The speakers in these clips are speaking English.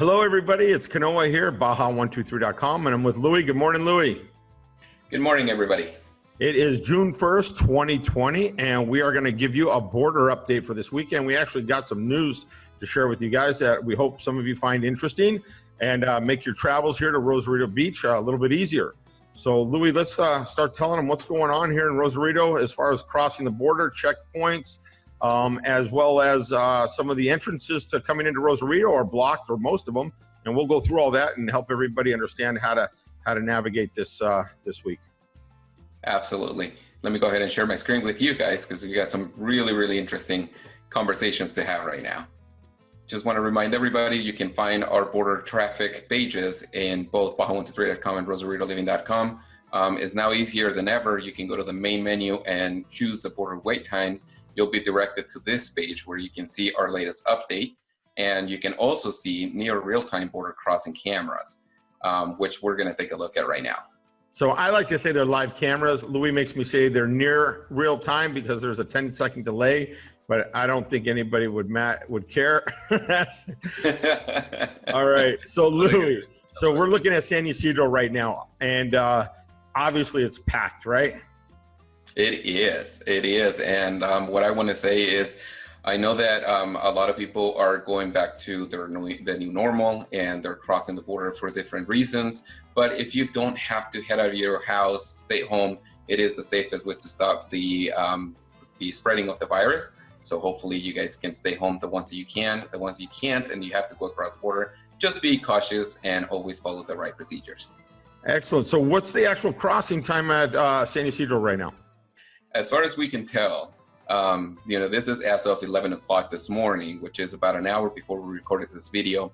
Hello, everybody. It's Kanoa here, Baja123.com, and I'm with Lui. Good morning, Lui. Good morning, everybody. It is June 1st, 2020, and we are going to give you a border update for this weekend. We actually got some news to share with you guys that we hope some of you find interesting and make your travels here to Rosarito Beach a little bit easier. So, Lui, let's start telling them what's going on here in Rosarito as far as crossing the border, checkpoints, as well as some of the entrances to coming into Rosarito are blocked, or most of them, and we'll go through all that and help everybody understand how to navigate this this week. Absolutely. Let me go ahead and share my screen with you guys because we got some really interesting conversations to have right now. Just want to remind everybody you can find our border traffic pages in both Baja123.com and RosaritoLiving.com. It's now easier than ever. You can go to the main menu and choose the border wait times. You'll be directed to this page where you can see our latest update, and you can also see near real-time border crossing cameras, which we're going to take a look at right now. So I like to say they're live cameras. Louis makes me say they're near real time because there's a 10-second delay, but I don't think anybody would care. All right, so Louis, so we're looking at San Ysidro right now, and obviously it's packed, right? It is. And what I want to say is, I know that a lot of people are going back to the new normal and they're crossing the border for different reasons. But if you don't have to head out of your house, stay home, it is the safest way to stop the spreading of the virus. So hopefully you guys can stay home the ones that you can, the ones you can't, and you have to go across the border. Just be cautious and always follow the right procedures. Excellent. So what's the actual crossing time at San Ysidro right now? As far as we can tell, this is as of 11 o'clock this morning, which is about an hour before we recorded this video.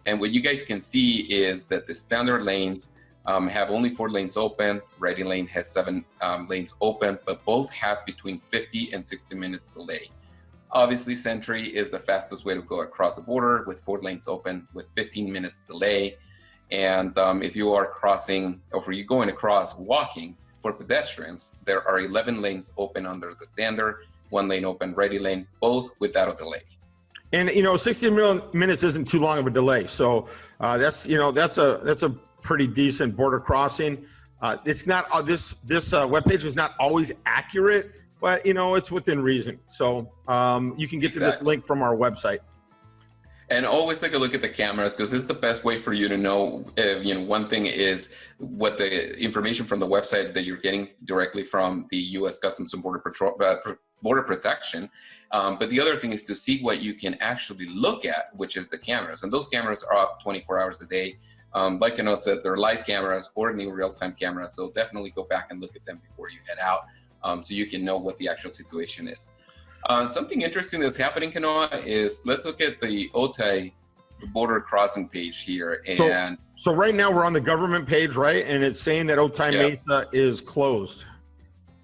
And what you guys can see is that the standard lanes have only 4 lanes open. Ready lane has 7 lanes open, but both have between 50 and 60 minutes delay. Obviously, Sentry is the fastest way to go across the border with 4 lanes open with 15 minutes delay. And if you are crossing, or if you're going across walking, for pedestrians, there are 11 lanes open under the standard, 1 lane open, ready lane, both without a delay. And 60 minutes isn't too long of a delay, so that's a pretty decent border crossing. It's not this webpage is not always accurate, but it's within reason. So you can get to this link from our website. And always take a look at the cameras because it's the best way for you to know. One thing is what the information from the website that you're getting directly from the U.S. Customs and Border Protection. But the other thing is to see what you can actually look at, which is the cameras. And those cameras are up 24 hours a day. Like Kanoa says, they're live cameras or new real-time cameras. So definitely go back and look at them before you head out so you can know what the actual situation is. Something interesting that's happening, Kanoa, is let's look at the Otay border crossing page here. And so right now we're on the government page, right? And it's saying that Otay Mesa is closed.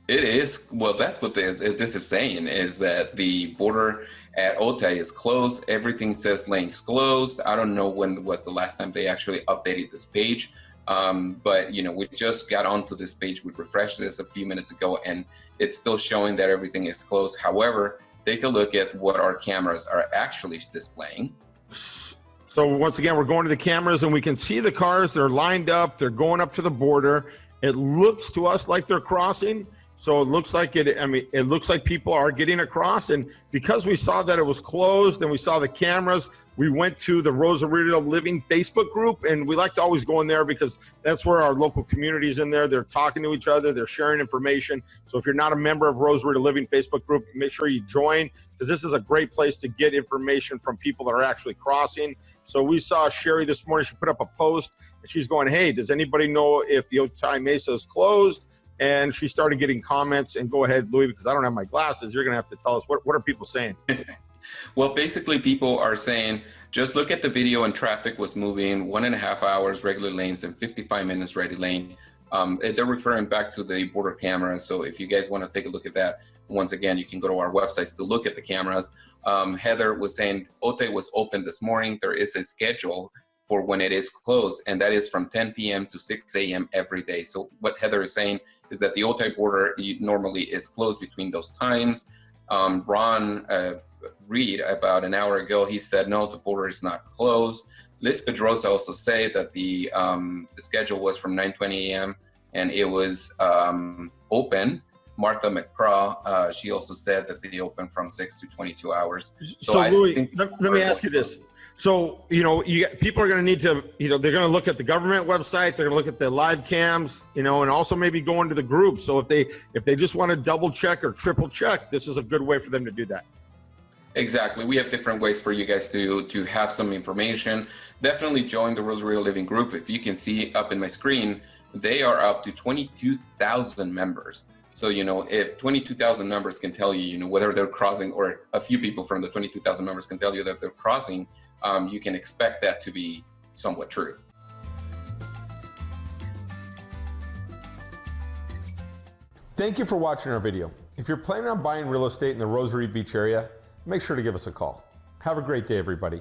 It is. Well, that's what this is saying, is that the border at Otay is closed. Everything says lanes closed. I don't know when was the last time they actually updated this page. But we just got onto this page. We refreshed this a few minutes ago, and it's still showing that everything is closed. However, take a look at what our cameras are actually displaying. So once again, we're going to the cameras, and we can see the cars. They're lined up. They're going up to the border. It looks to us like they're crossing. So it looks like it looks like people are getting across. And because we saw that it was closed and we saw the cameras, we went to the Rosarito Living Facebook group, and we like to always go in there because that's where our local community is in there. They're talking to each other, they're sharing information. So if you're not a member of Rosarito Living Facebook group, make sure you join, because this is a great place to get information from people that are actually crossing. So we saw Sherry this morning, she put up a post and she's going, hey, does anybody know if the Otay Mesa is closed? And she started getting comments. And go ahead, Louis, because I don't have my glasses. You're going to have to tell us, what are people saying? Well, basically, people are saying, just look at the video and traffic was moving 1.5 hours regular lanes and 55 minutes ready lane. They're referring back to the border cameras. So if you guys want to take a look at that, once again, you can go to our websites to look at the cameras. Heather was saying Otay was open this morning. There is a schedule for when it is closed, and that is from 10 p.m. to 6 a.m. every day. So what Heather is saying is that the Otay border normally is closed between those times. Ron Reed, about an hour ago, he said, no, the border is not closed. Liz Pedrosa also said that the schedule was from 9:20 a.m. and it was open. Martha McCraw, she also said that they open from 6 to 22 hours. So Louis, let me ask you this. So, people are going to need to, they're going to look at the government website, they're going to look at the live cams, and also maybe go into the group. So if they just want to double check or triple check, this is a good way for them to do that. Exactly. We have different ways for you guys to have some information. Definitely join the Rosarito Living Group. If you can see up in my screen, they are up to 22,000 members. So, if 22,000 members can tell you, whether they're crossing, or a few people from the 22,000 members can tell you that they're crossing, you can expect that to be somewhat true. Thank you for watching our video. If you're planning on buying real estate in the Rosarito Beach area, make sure to give us a call. Have a great day, everybody.